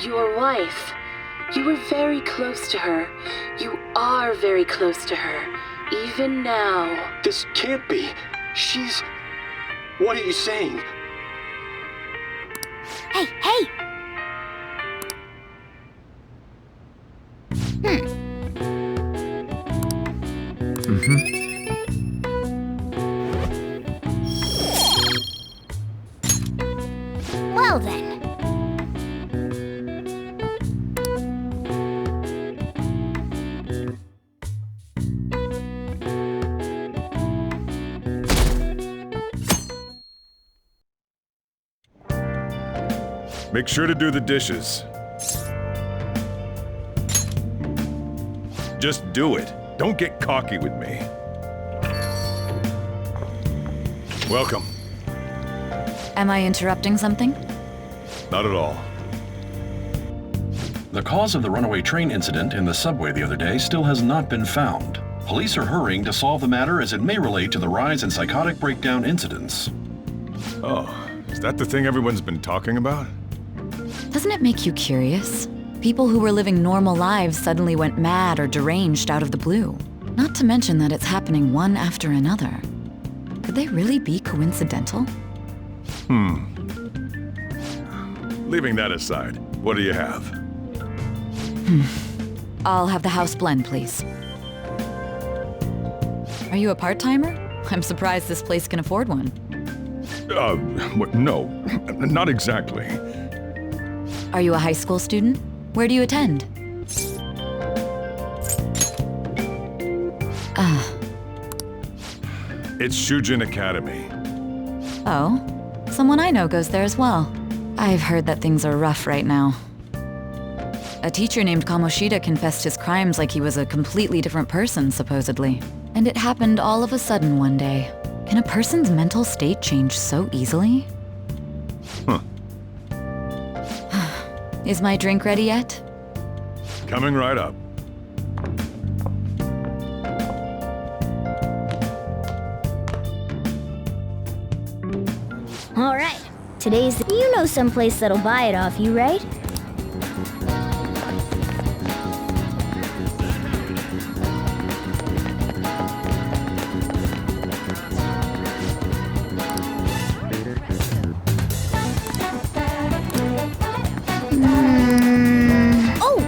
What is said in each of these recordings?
your wife. You were very close to her. You are very close to her, even now. This can't be. She's... What are you saying? Hey, hey! Well then. Make sure to do the dishes. Just do it. Don't get cocky with me. Welcome. Am I interrupting something? Not at all. The cause of the runaway train incident in the subway the other day still has not been found. Police are hurrying to solve the matter as it may relate to the rise in psychotic breakdown incidents. Oh, is that the thing everyone's been talking about? Doesn't it make you curious? People who were living normal lives suddenly went mad or deranged out of the blue. Not to mention that it's happening one after another. Could they really be coincidental? Leaving that aside, what do you have? I'll have the house blend, please. Are you a part-timer? I'm surprised this place can afford one. No, not exactly. Are you a high school student? Where do you attend? It's Shujin Academy. Oh, someone I know goes there as well. I've heard that things are rough right now. A teacher named Kamoshida confessed his crimes like he was a completely different person, supposedly. And it happened all of a sudden one day. Can a person's mental state change so easily? Is my drink ready yet? Coming right up. All right. Today's... You know someplace that'll buy it off you, right? Oh!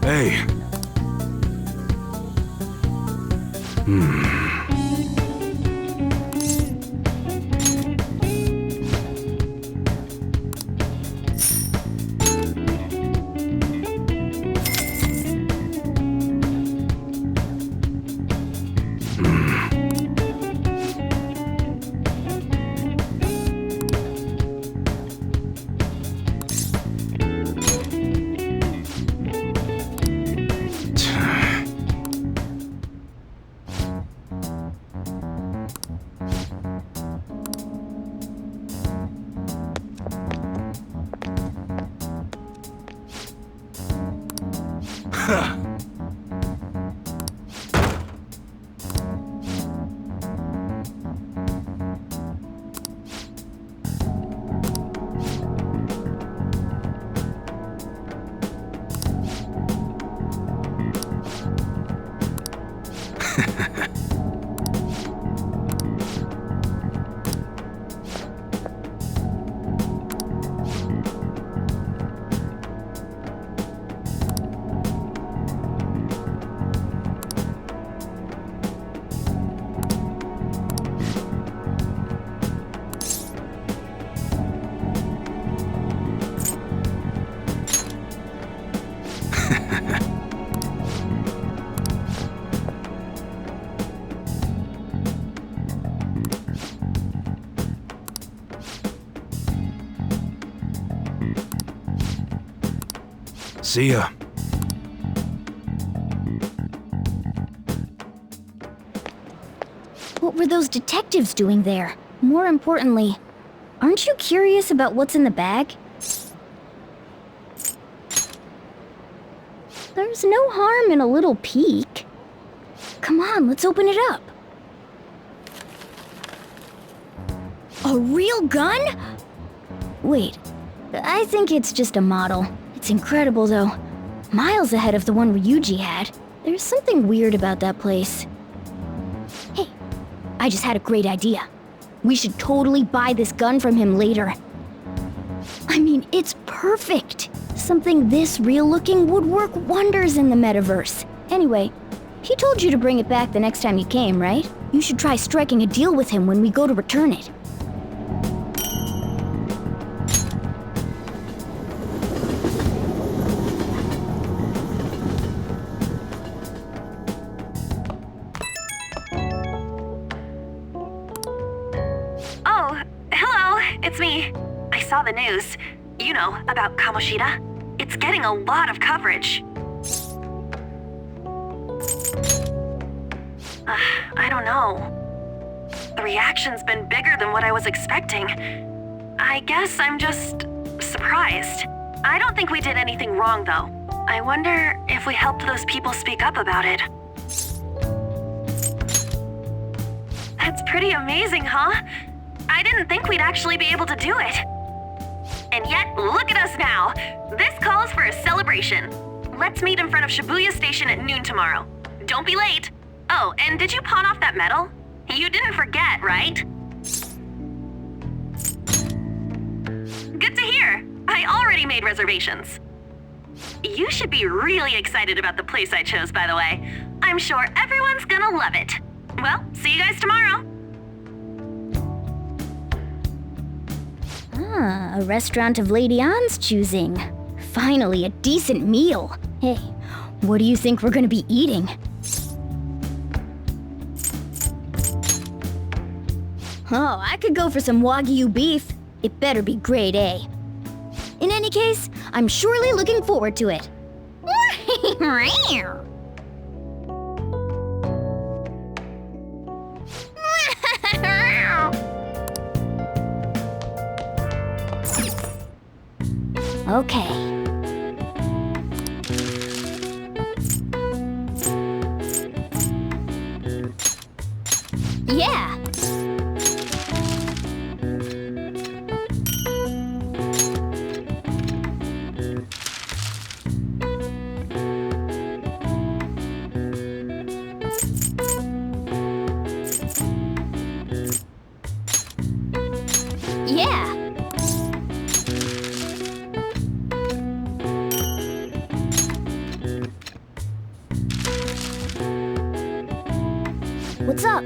Hey. See ya. What were those detectives doing there? More importantly, aren't you curious about what's in the bag? There's no harm in a little peek. Come on, let's open it up. A real gun? Wait, I think it's just a model. It's incredible, though. Miles ahead of the one Ryuji had. There's something weird about that place. Hey, I just had a great idea. We should totally buy this gun from him later. I mean, it's perfect. Something this real-looking would work wonders in the metaverse. Anyway, he told you to bring it back the next time you came, right? You should try striking a deal with him when we go to return it. Oh, hello, it's me. I saw the news. You know, about Kamoshida. It's getting a lot of coverage. I don't know. The reaction's been bigger than what I was expecting. I guess I'm just surprised. I don't think we did anything wrong, though. I wonder if we helped those people speak up about it. That's pretty amazing, huh? I didn't think we'd actually be able to do it. And yet, look at us now. This calls for a celebration. Let's meet in front of Shibuya Station at noon tomorrow. Don't be late. Oh, and did you pawn off that medal? You didn't forget, right? Good to hear. I already made reservations. You should be really excited about the place I chose, by the way. I'm sure everyone's gonna love it. Well, see you guys tomorrow. Ah, a restaurant of Lady Ann's choosing. Finally, a decent meal. Hey, what do you think we're gonna be eating? Oh, I could go for some Wagyu beef. It better be grade A. In any case, I'm surely looking forward to it. Okay. Yeah. Yeah. What's up?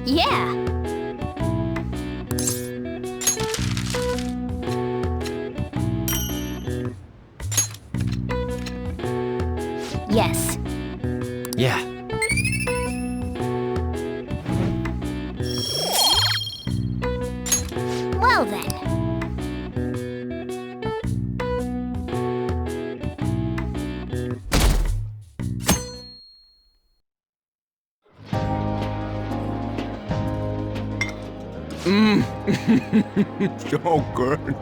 Yeah. Yes. Yeah. Well then. So good.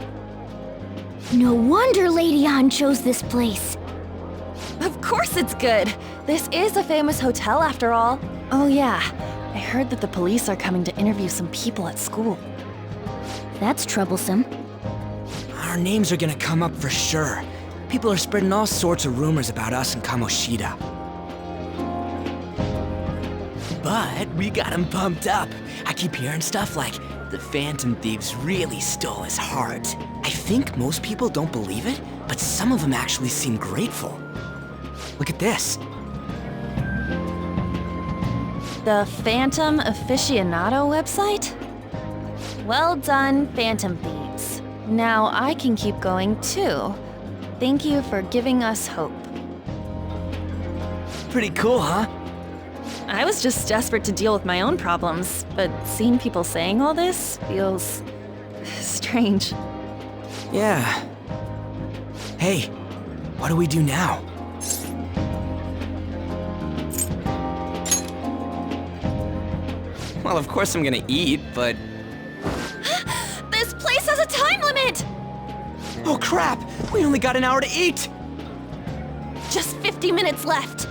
No wonder Lady Ann chose this place. Of course it's good. This is a famous hotel after all. Oh yeah, I heard that the police are coming to interview some people at school. That's troublesome. Our names are gonna come up for sure. People are spreading all sorts of rumors about us and Kamoshida. But we got him pumped up. I keep hearing stuff like, the Phantom Thieves really stole his heart. I think most people don't believe it, but some of them actually seem grateful. Look at this. The Phantom Aficionado website? Well done, Phantom Thieves. Now I can keep going too. Thank you for giving us hope. Pretty cool, huh? I was just desperate to deal with my own problems, but seeing people saying all this feels strange. Yeah. Hey, what do we do now? Well, of course I'm gonna eat, but... This place has a time limit! Oh crap! We only got an hour to eat! Just 50 minutes left.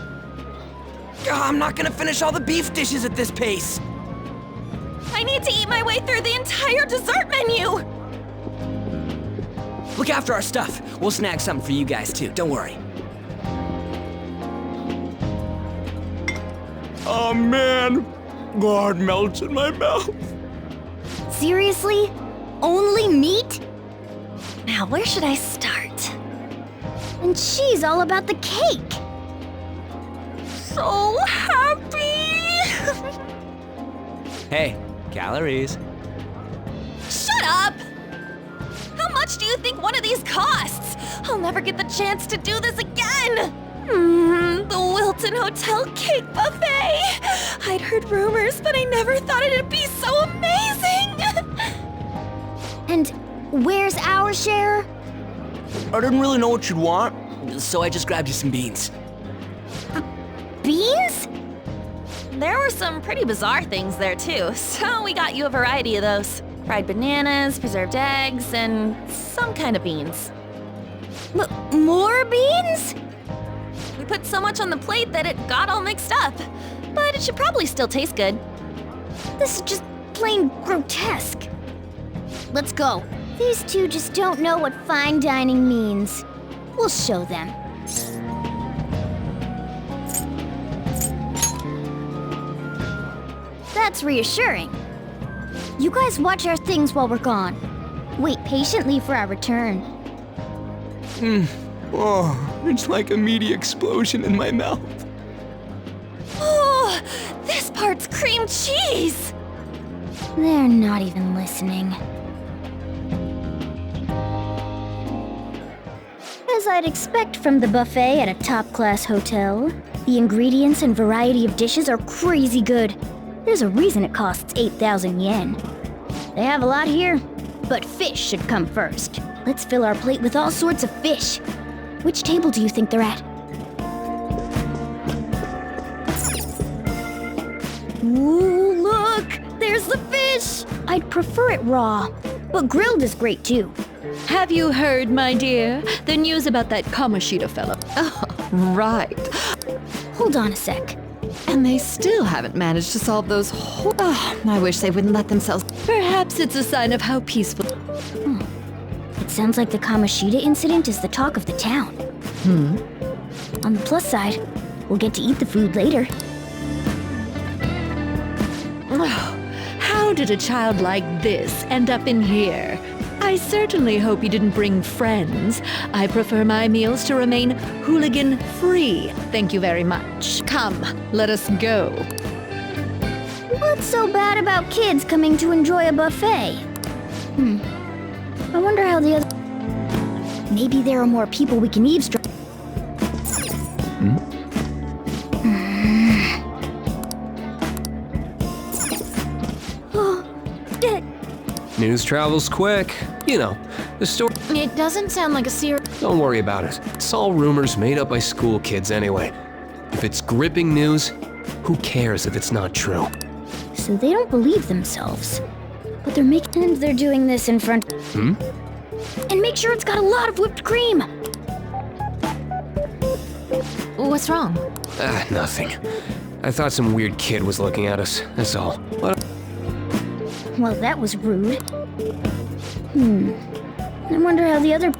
I'm not gonna finish all the beef dishes at this pace! I need to eat my way through the entire dessert menu! Look after our stuff. We'll snag something for you guys too, don't worry. Oh man, God melts in my mouth. Seriously? Only meat? Now, where should I start? And she's all about the cake. So happy! Hey, calories. Shut up! How much do you think one of these costs? I'll never get the chance to do this again! The Wilton Hotel Cake Buffet! I'd heard rumors, but I never thought it'd be so amazing! And where's our share? I didn't really know what you'd want, so I just grabbed you some beans. Beans? There were some pretty bizarre things there too, so we got you a variety of those. Fried bananas, preserved eggs, and some kind of beans. More beans? We put so much on the plate that it got all mixed up. But it should probably still taste good. This is just plain grotesque. Let's go. These two just don't know what fine dining means. We'll show them. That's reassuring. You guys watch our things while we're gone. Wait patiently for our return. Oh, it's like a meaty explosion in my mouth. Oh, this part's cream cheese! They're not even listening. As I'd expect from the buffet at a top-class hotel, the ingredients and variety of dishes are crazy good. There's a reason it costs 8,000 yen. They have a lot here, but fish should come first. Let's fill our plate with all sorts of fish. Which table do you think they're at? Ooh, look! There's the fish! I'd prefer it raw, but grilled is great too. Have you heard, my dear, the news about that Kamoshida fellow? Oh, right. Hold on a sec. And they still haven't managed to solve those whole... Oh, I wish they wouldn't let themselves... Perhaps it's a sign of how peaceful... It sounds like the Kamoshida incident is the talk of the town. On the plus side, we'll get to eat the food later. Oh, how did a child like this end up in here? I certainly hope you didn't bring friends. I prefer my meals to remain hooligan-free. Thank you very much. Come, let us go. What's so bad about kids coming to enjoy a buffet? I wonder how the other... Maybe there are more people we can eavesdrop. News travels quick. You know, the story... It doesn't sound like a serious... Don't worry about it. It's all rumors made up by school kids anyway. If it's gripping news, who cares if it's not true? So they don't believe themselves. But they're making... And they're doing this in front... And make sure it's got a lot of whipped cream! What's wrong? Nothing. I thought some weird kid was looking at us, that's all. But... Well, that was rude. I wonder how the other...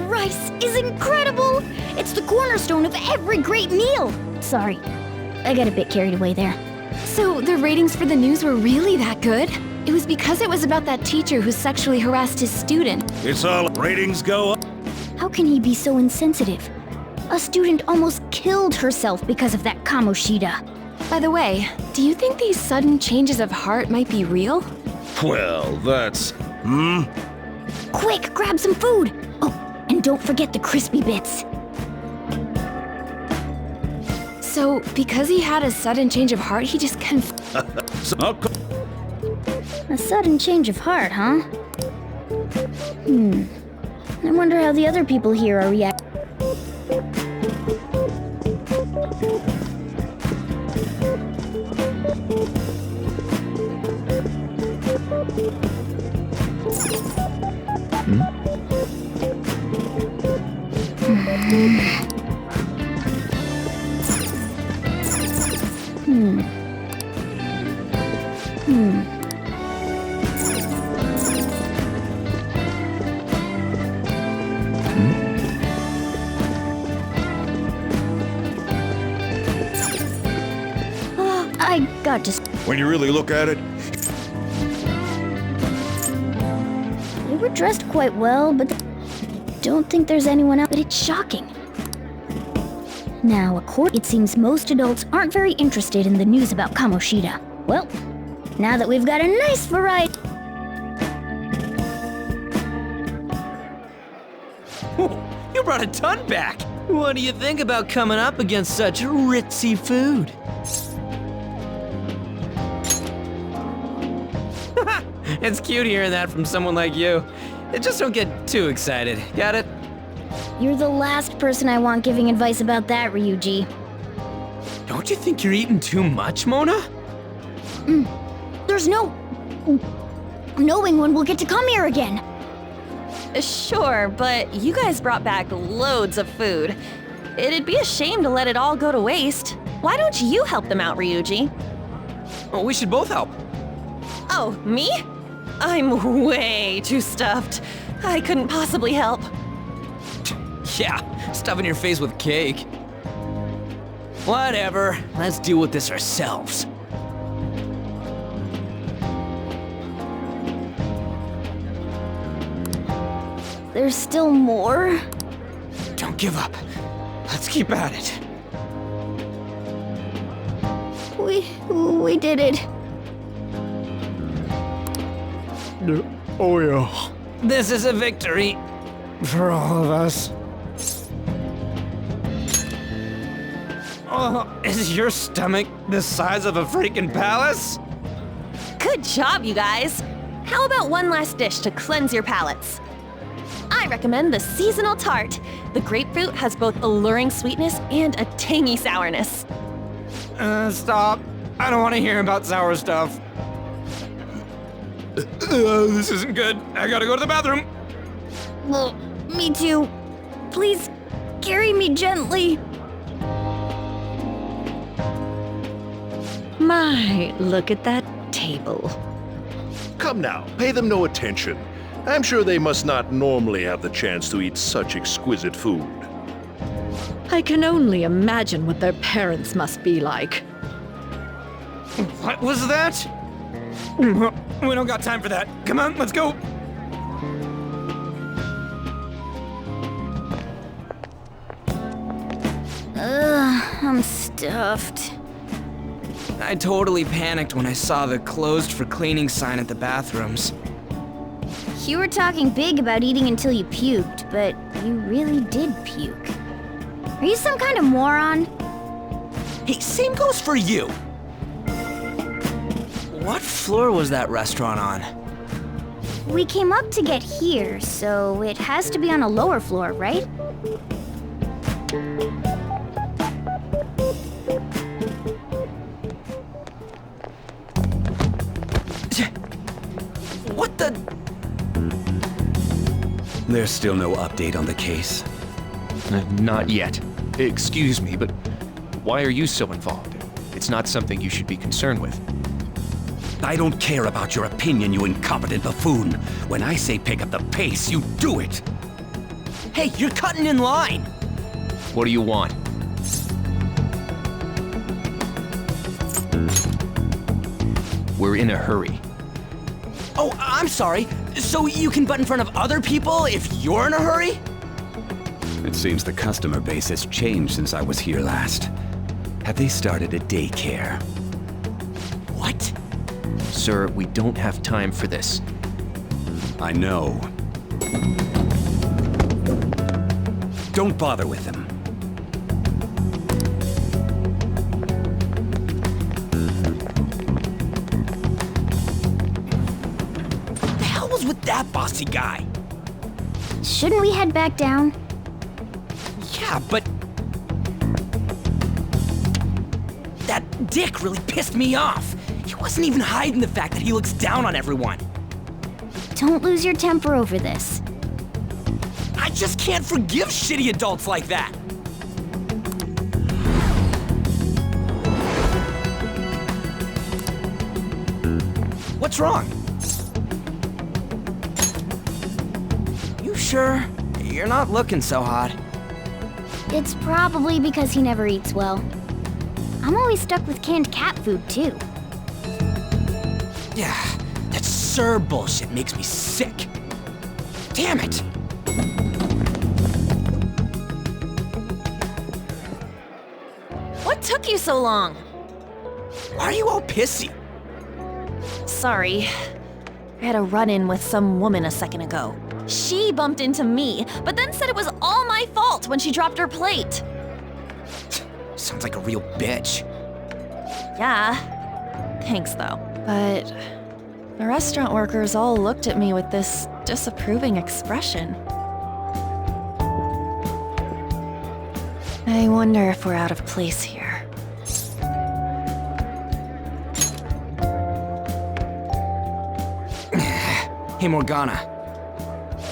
Rice is incredible! It's the cornerstone of every great meal! Sorry, I got a bit carried away there. So the ratings for the news were really that good? It was because it was about that teacher who sexually harassed his student. It's all ratings go up. How can he be so insensitive? A student almost killed herself because of that Kamoshida. By the way, do you think these sudden changes of heart might be real? Well, that's... Quick, grab some food! Oh, and don't forget the crispy bits. So, because he had a sudden change of heart, he just A sudden change of heart, huh? I wonder how the other people here are reacting. I got to. When you really look at it, They were dressed quite well, but don't think there's anyone else. But it's shocking. Now, it seems most adults aren't very interested in the news about Kamoshida. Well, now that we've got a nice variety. You brought a ton back! What do you think about coming up against such ritzy food? It's cute hearing that from someone like you. Just don't get too excited, got it? You're the last person I want giving advice about that, Ryuji. Don't you think you're eating too much, Mona? There's no knowing when we'll get to come here again. Sure, but you guys brought back loads of food. It'd be a shame to let it all go to waste. Why don't you help them out, Ryuji? Well, we should both help. Oh, me? I'm way too stuffed. I couldn't possibly help. Yeah, stuffing your face with cake. Whatever, let's deal with this ourselves. There's still more? Don't give up. Let's keep at it. We did it. Oh yeah. This is a victory for all of us. Oh, is your stomach the size of a freaking palace? Good job, you guys. How about one last dish to cleanse your palates? I recommend the seasonal tart. The grapefruit has both alluring sweetness and a tangy sourness. Stop. I don't want to hear about sour stuff. This isn't good. I gotta go to the bathroom. Well, me too. Please, carry me gently. My, look at that table. come now, pay them no attention. I'm sure they must not normally have the chance to eat such exquisite food. I can only imagine what their parents must be like. What was that? We don't got time for that. Come on, let's go. I'm stuffed. I totally panicked when I saw the closed for cleaning sign at the bathrooms. You were talking big about eating until you puked, but you really did puke. Are you some kind of moron? Hey, same goes for you. What floor was that restaurant on? We came up to get here, so it has to be on a lower floor, right? What the? There's still no update on the case. Not yet. Excuse me, but why are you so involved? It's not something you should be concerned with. I don't care about your opinion, you incompetent buffoon. When I say pick up the pace, you do it. Hey, you're cutting in line. What do you want? We're in a hurry. Oh, I'm sorry. So you can butt in front of other people if you're in a hurry? It seems the customer base has changed since I was here last. Have they started a daycare? What? Sir, we don't have time for this. I know. Don't bother with him. The hell was with that bossy guy? Shouldn't we head back down? Yeah, but... that dick really pissed me off. He wasn't even hiding the fact that he looks down on everyone. Don't lose your temper over this. I just can't forgive shitty adults like that. What's wrong? You sure? You're not looking so hot. It's probably because he never eats well. I'm always stuck with canned cat food, too. Yeah, that Sir bullshit makes me sick. Damn it! What took you so long? Why are you all pissy? Sorry. I had a run-in with some woman a second ago. She bumped into me, but then said it was all my fault when she dropped her plate. Sounds like a real bitch. Yeah. Thanks, though. But the restaurant workers all looked at me with this disapproving expression. I wonder if we're out of place here. Hey, Morgana.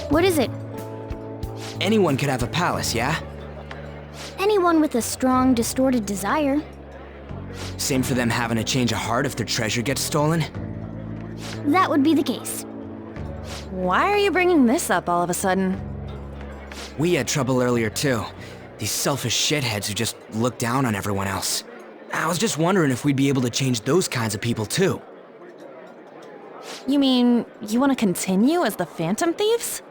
What is it? Anyone could have a palace, yeah? Anyone with a strong, distorted desire. Same for them having a change of heart if their treasure gets stolen? That would be the case. Why are you bringing this up all of a sudden? We had trouble earlier, too. These selfish shitheads who just look down on everyone else. I was just wondering if we'd be able to change those kinds of people, too. You mean, you want to continue as the Phantom Thieves?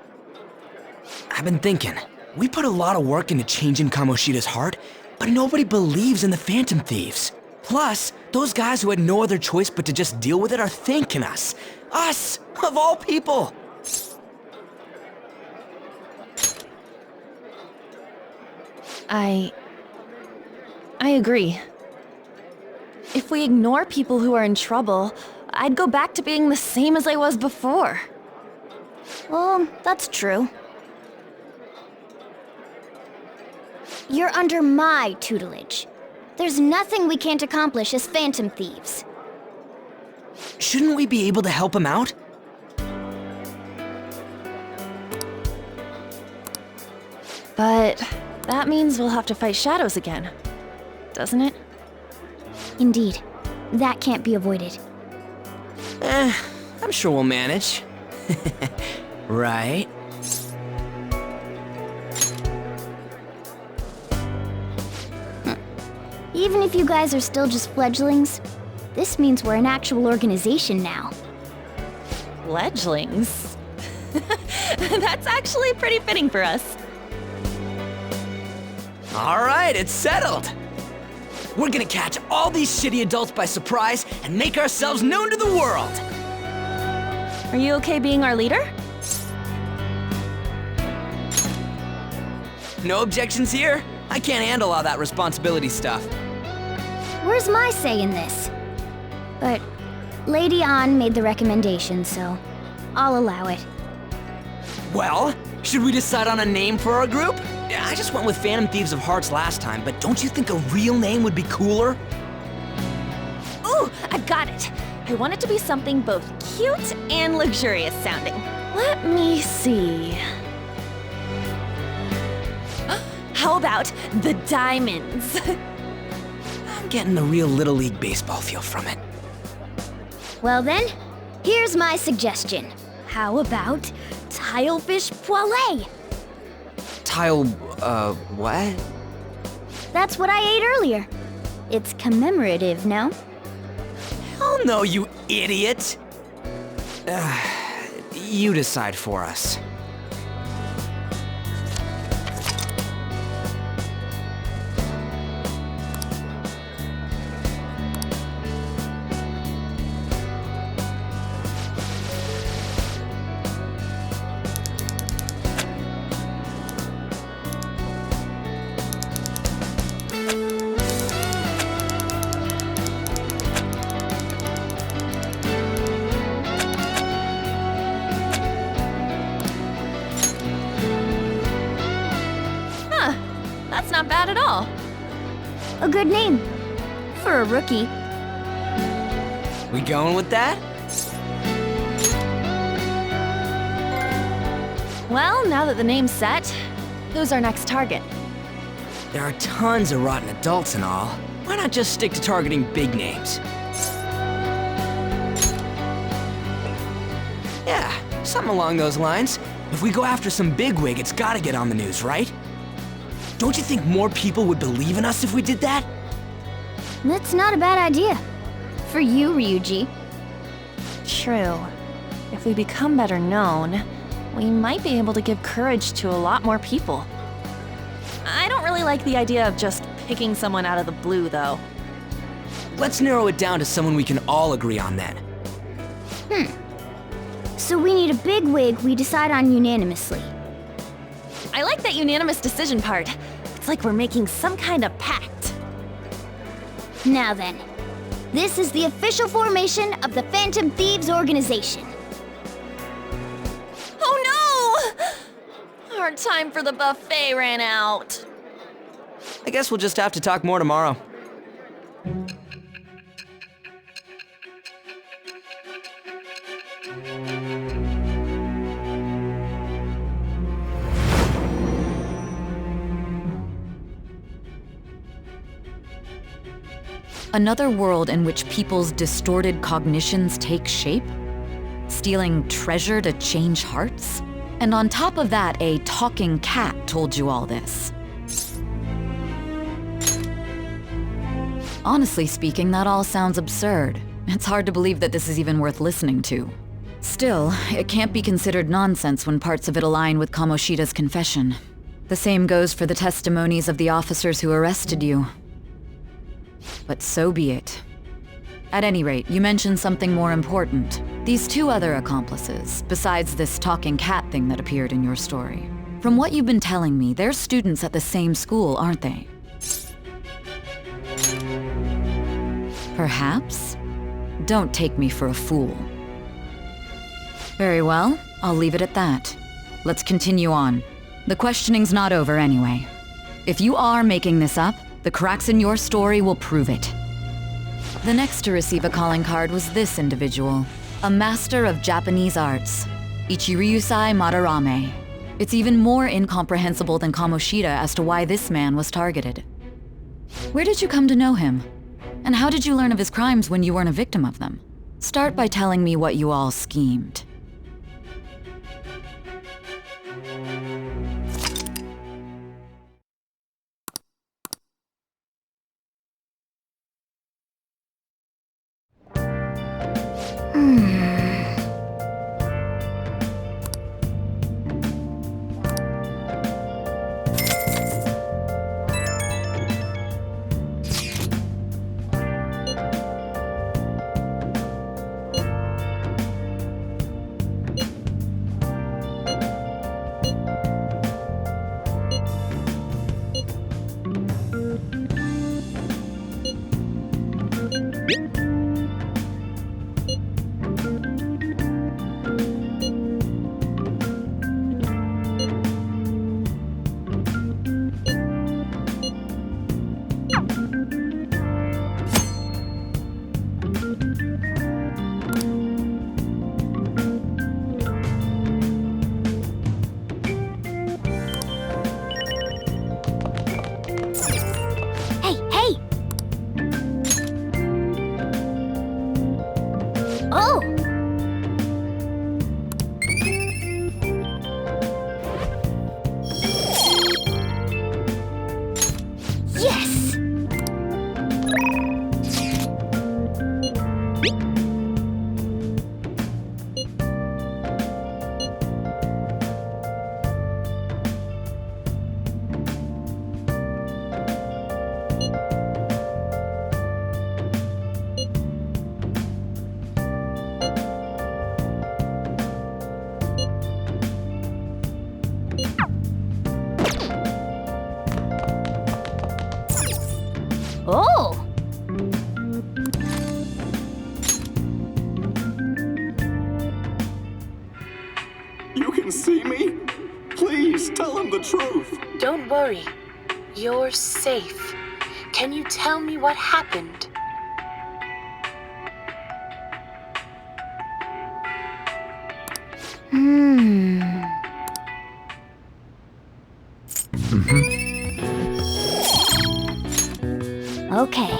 I've been thinking. We put a lot of work into changing Kamoshida's heart, but nobody believes in the Phantom Thieves. Plus, those guys who had no other choice but to just deal with it are thanking us. Us, of all people! I agree. If we ignore people who are in trouble, I'd go back to being the same as I was before. Well, that's true. You're under my tutelage. There's nothing we can't accomplish as Phantom Thieves. Shouldn't we be able to help him out? But that means we'll have to fight shadows again, doesn't it? Indeed. That can't be avoided. I'm sure we'll manage. Right? Even if you guys are still just fledglings, this means we're an actual organization now. Fledglings? That's actually pretty fitting for us. All right, it's settled. We're gonna catch all these shitty adults by surprise and make ourselves known to the world. Are you okay being our leader? No objections here? I can't handle all that responsibility stuff. Where's my say in this? But Lady An made the recommendation, so I'll allow it. Well, should we decide on a name for our group? I just went with Phantom Thieves of Hearts last time, but don't you think a real name would be cooler? Ooh, I got it. I want it to be something both cute and luxurious sounding. Let me see. How about the Diamonds? I'm getting the real Little League Baseball feel from it. Well then, here's my suggestion. How about Tilefish Poêlée? What? That's what I ate earlier. It's commemorative, no? Hell no, you idiot! You decide for us. all. A good name. For a rookie. We going with that? Well, now that the name's set, who's our next target? There are tons of rotten adults and all. Why not just stick to targeting big names? Yeah, something along those lines. If we go after some bigwig, it's gotta get on the news, right? Don't you think more people would believe in us if we did that? That's not a bad idea. For you, Ryuji. True. If we become better known, we might be able to give courage to a lot more people. I don't really like the idea of just picking someone out of the blue, though. Let's narrow it down to someone we can all agree on then. So we need a bigwig we decide on unanimously. I like that unanimous decision part. It's like we're making some kind of pact. Now then, this is the official formation of the Phantom Thieves organization. Oh no! Our time for the buffet ran out. I guess we'll just have to talk more tomorrow. Another world in which people's distorted cognitions take shape? Stealing treasure to change hearts? And on top of that, a talking cat told you all this. Honestly speaking, that all sounds absurd. It's hard to believe that this is even worth listening to. Still, it can't be considered nonsense when parts of it align with Kamoshida's confession. The same goes for the testimonies of the officers who arrested you. But so be it. At any rate, you mentioned something more important. These two other accomplices, besides this talking cat thing that appeared in your story. From what you've been telling me, they're students at the same school, aren't they? Perhaps? Don't take me for a fool. Very well, I'll leave it at that. Let's continue on. The questioning's not over anyway. If you are making this up, the cracks in your story will prove it. The next to receive a calling card was this individual, a master of Japanese arts, Ichiryusai Madarame. It's even more incomprehensible than Kamoshida as to why this man was targeted. Where did you come to know him? And how did you learn of his crimes when you weren't a victim of them? Start by telling me what you all schemed. Oh! You can see me? Please tell him the truth. Don't worry. You're safe. Can you tell me what happened? Okay.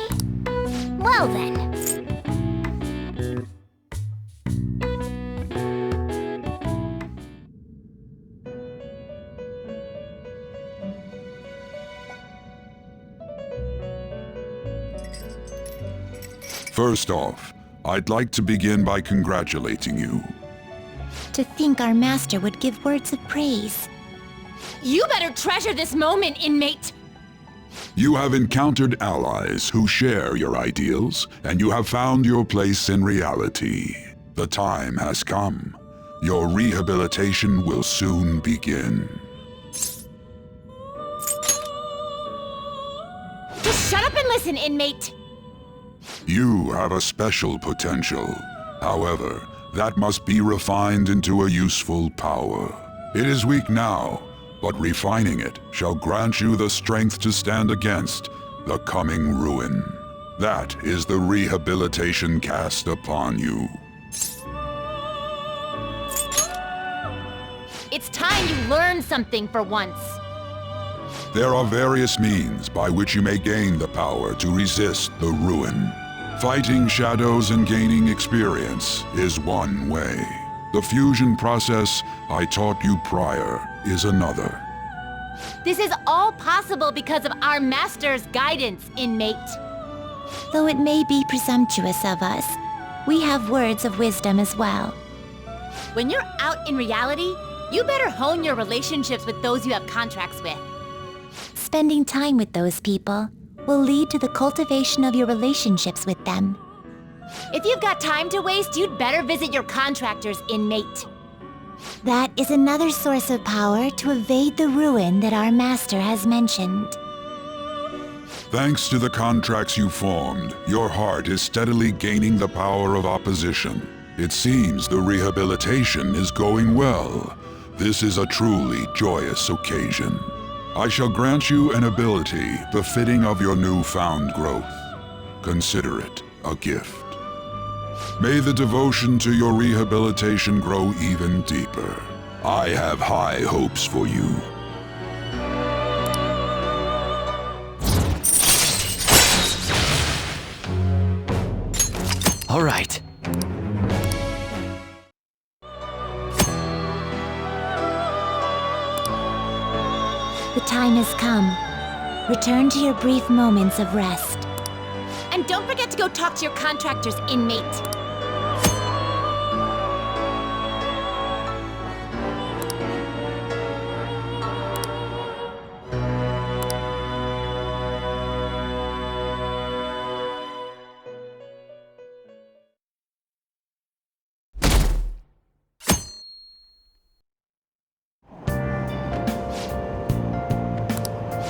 Well then. First off, I'd like to begin by congratulating you. To think our master would give words of praise. You better treasure this moment, inmate! You have encountered allies who share your ideals, and you have found your place in reality. The time has come. Your rehabilitation will soon begin. Just shut up and listen, inmate! You have a special potential. However, that must be refined into a useful power. It is weak now, but refining it shall grant you the strength to stand against the coming ruin. That is the rehabilitation cast upon you. It's time you learn something for once. There are various means by which you may gain the power to resist the ruin. Fighting shadows and gaining experience is one way. The fusion process I taught you prior is another. This is all possible because of our master's guidance, inmate. Though it may be presumptuous of us, we have words of wisdom as well. When you're out in reality, you better hone your relationships with those you have contracts with. Spending time with those people will lead to the cultivation of your relationships with them. If you've got time to waste, you'd better visit your contractors, inmate. That is another source of power to evade the ruin that our master has mentioned. Thanks to the contracts you formed, your heart is steadily gaining the power of opposition. It seems the rehabilitation is going well. This is a truly joyous occasion. I shall grant you an ability befitting of your newfound growth. Consider it a gift. May the devotion to your rehabilitation grow even deeper. I have high hopes for you. All right. The time has come. Return to your brief moments of rest. And don't forget to go talk to your contractors, inmate.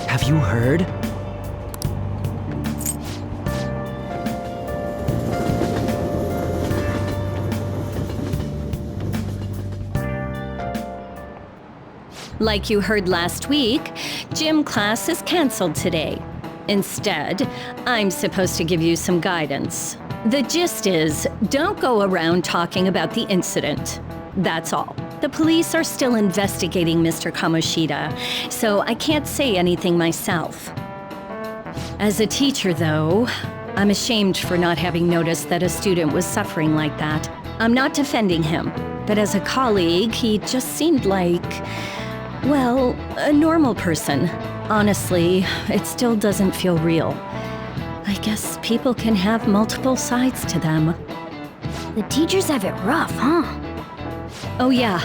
Have you heard? Like you heard last week, gym class is canceled today. Instead, I'm supposed to give you some guidance. The gist is, don't go around talking about the incident. That's all. The police are still investigating Mr. Kamoshida, so I can't say anything myself. As a teacher, though, I'm ashamed for not having noticed that a student was suffering like that. I'm not defending him, but as a colleague, he just seemed like, well, a normal person. Honestly, it still doesn't feel real. I guess people can have multiple sides to them. The teachers have it rough, huh? Oh yeah,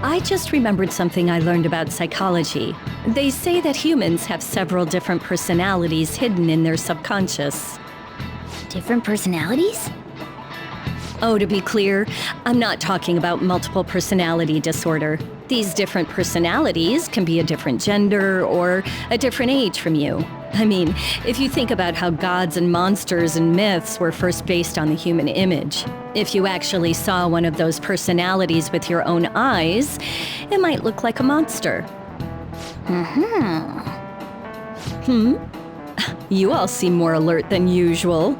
I just remembered something I learned about psychology. They say that humans have several different personalities hidden in their subconscious. Different personalities? Oh, to be clear, I'm not talking about multiple personality disorder. These different personalities can be a different gender or a different age from you. I mean, if you think about how gods and monsters and myths were first based on the human image, if you actually saw one of those personalities with your own eyes, it might look like a monster. You all seem more alert than usual.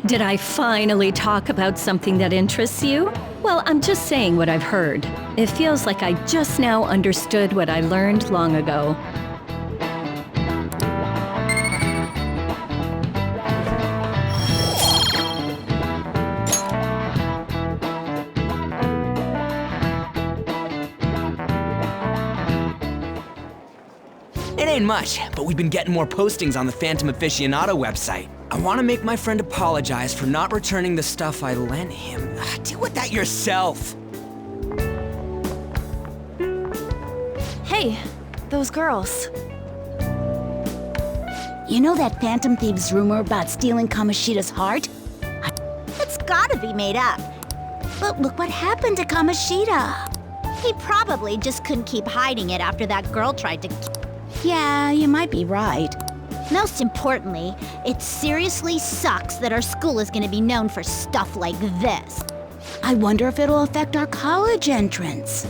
Did I finally talk about something that interests you? Well, I'm just saying what I've heard. It feels like I just now understood what I learned long ago. It ain't much, but we've been getting more postings on the Phantom Aficionado website. I want to make my friend apologize for not returning the stuff I lent him. Deal with that yourself. Hey, those girls. You know that Phantom Thieves rumor about stealing Kamoshida's heart? It's gotta be made up. But look what happened to Kamoshida. He probably just couldn't keep hiding it after that girl tried to... Yeah, you might be right. Most importantly, it seriously sucks that our school is gonna be known for stuff like this. I wonder if it'll affect our college entrance.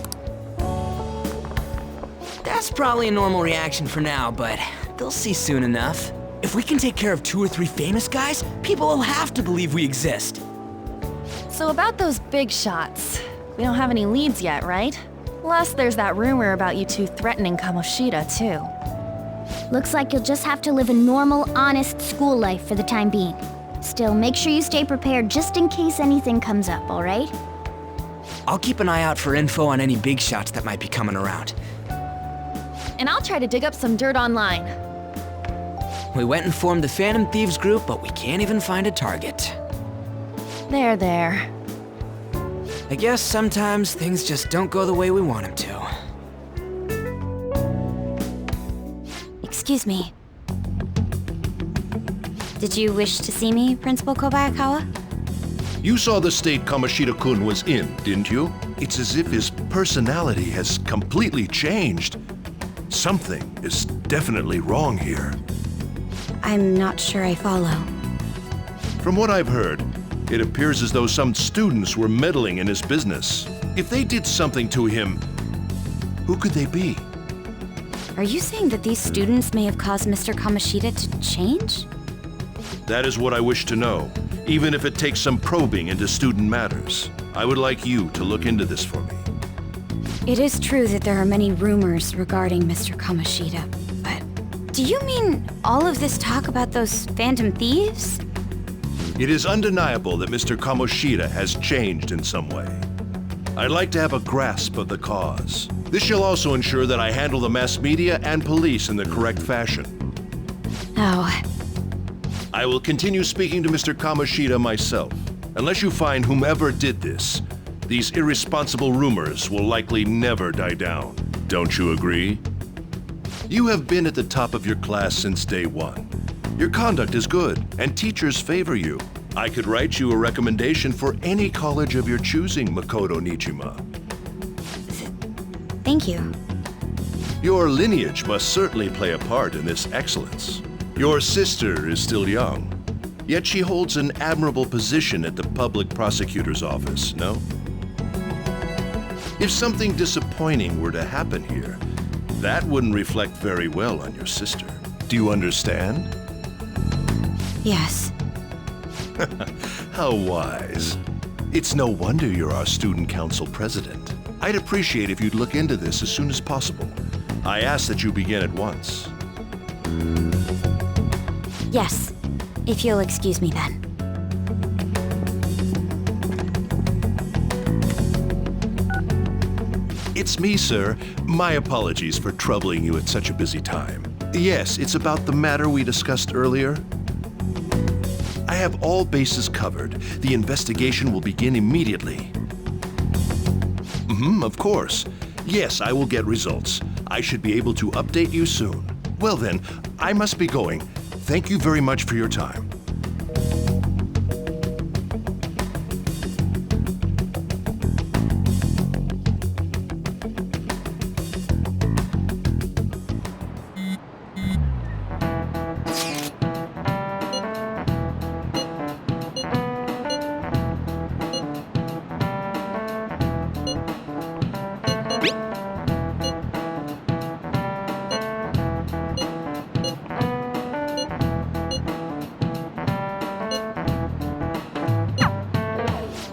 That's probably a normal reaction for now, but they'll see soon enough. If we can take care of 2 or 3 famous guys, people will have to believe we exist. So about those big shots, we don't have any leads yet, right? Plus, there's that rumor about you two threatening Kamoshida, too. Looks like you'll just have to live a normal, honest school life for the time being. Still, make sure you stay prepared just in case anything comes up, alright? I'll keep an eye out for info on any big shots that might be coming around. And I'll try to dig up some dirt online. We went and formed the Phantom Thieves group, but we can't even find a target. There. I guess sometimes things just don't go the way we want them to. Excuse me. Did you wish to see me, Principal Kobayakawa? You saw the state Kamoshida-kun was in, didn't you? It's as if his personality has completely changed. Something is definitely wrong here. I'm not sure I follow. From what I've heard, it appears as though some students were meddling in his business. If they did something to him, who could they be? Are you saying that these students may have caused Mr. Kamoshida to change? That is what I wish to know, even if it takes some probing into student matters. I would like you to look into this for me. It is true that there are many rumors regarding Mr. Kamoshida, but do you mean all of this talk about those Phantom Thieves? It is undeniable that Mr. Kamoshida has changed in some way. I'd like to have a grasp of the cause. This shall also ensure that I handle the mass media and police in the correct fashion. Oh. I will continue speaking to Mr. Kamoshida myself. Unless you find whomever did this, these irresponsible rumors will likely never die down. Don't you agree? You have been at the top of your class since day one. Your conduct is good, and teachers favor you. I could write you a recommendation for any college of your choosing, Makoto Nijima. Thank you. Your lineage must certainly play a part in this excellence. Your sister is still young, yet she holds an admirable position at the public prosecutor's office, no? If something disappointing were to happen here, that wouldn't reflect very well on your sister. Do you understand? Yes. How wise. It's no wonder you're our student council president. I'd appreciate if you'd look into this as soon as possible. I ask that you begin at once. Yes, if you'll excuse me then. It's me, sir. My apologies for troubling you at such a busy time. Yes, it's about the matter we discussed earlier. I have all bases covered. The investigation will begin immediately. Of course. Yes, I will get results. I should be able to update you soon. Well then, I must be going. Thank you very much for your time.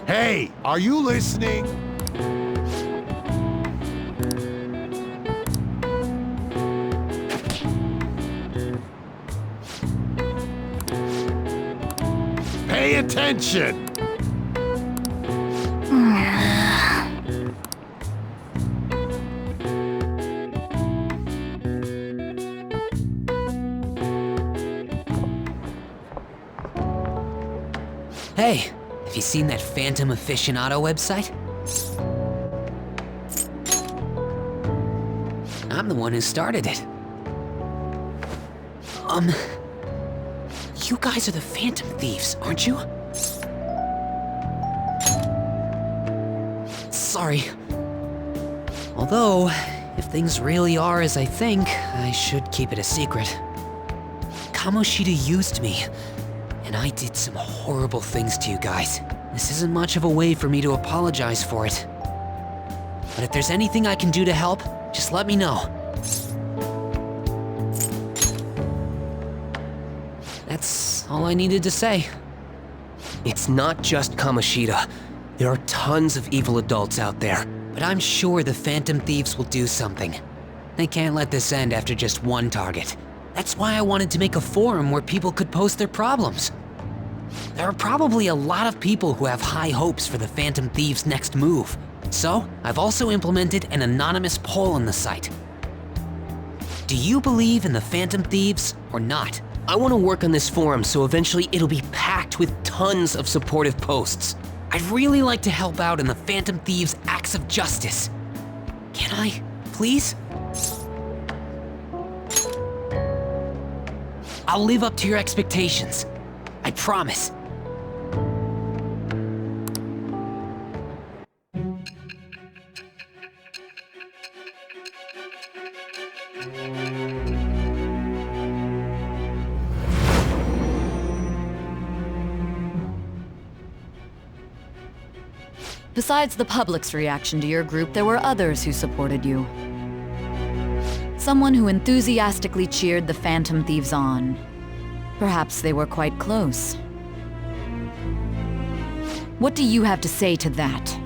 Hey, are you listening? Pay attention! Hey, have you seen that Phantom Aficionado website? I'm the one who started it. You guys are the Phantom Thieves, aren't you? Sorry. Although, if things really are as I think, I should keep it a secret. Kamoshida used me, and I did some horrible things to you guys. This isn't much of a way for me to apologize for it. But if there's anything I can do to help, just let me know. That's all I needed to say. It's not just Kamoshida. There are tons of evil adults out there. But I'm sure the Phantom Thieves will do something. They can't let this end after just one target. That's why I wanted to make a forum where people could post their problems. There are probably a lot of people who have high hopes for the Phantom Thieves' next move. So, I've also implemented an anonymous poll on the site. Do you believe in the Phantom Thieves or not? I want to work on this forum so eventually it'll be packed with tons of supportive posts. I'd really like to help out in the Phantom Thieves' acts of justice. Can I, please? I'll live up to your expectations. I promise. Besides the public's reaction to your group, there were others who supported you. Someone who enthusiastically cheered the Phantom Thieves on. Perhaps they were quite close. What do you have to say to that?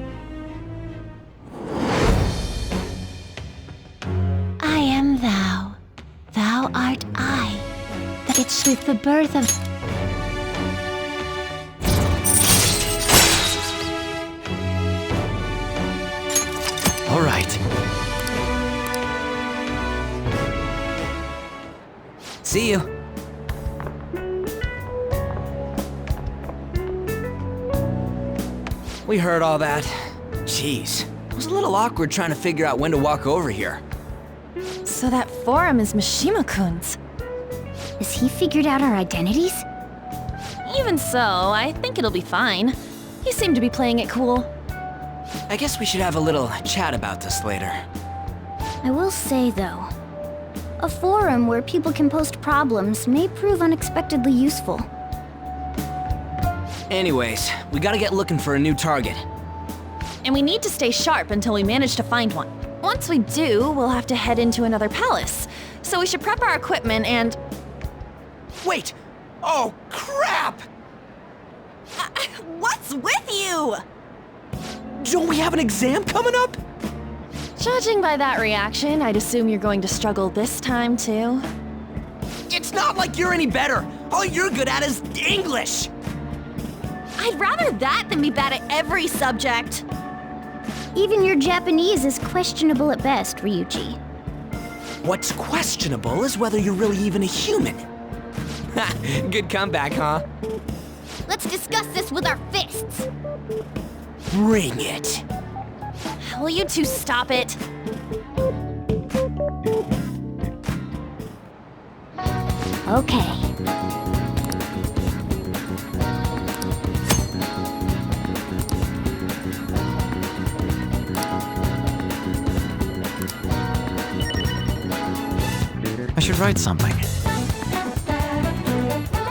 I am thou. Thou art I. That it's with the birth of... All right. See you. We heard all that. Jeez, it was a little awkward trying to figure out when to walk over here. So that forum is Mishima-kun's. Has he figured out our identities? Even so, I think it'll be fine. He seemed to be playing it cool. I guess we should have a little chat about this later. I will say, though, a forum where people can post problems may prove unexpectedly useful. Anyways, we gotta get looking for a new target. And we need to stay sharp until we manage to find one. Once we do, we'll have to head into another palace. So we should prep our equipment and... Wait! Oh, crap! What's with you? Don't we have an exam coming up? Judging by that reaction, I'd assume you're going to struggle this time, too. It's not like you're any better. All you're good at is English. I'd rather that than be bad at every subject. Even your Japanese is questionable at best, Ryuji. What's questionable is whether you're really even a human. Good comeback, huh? Let's discuss this with our fists. Bring it. Will you two stop it? Okay. I should write something.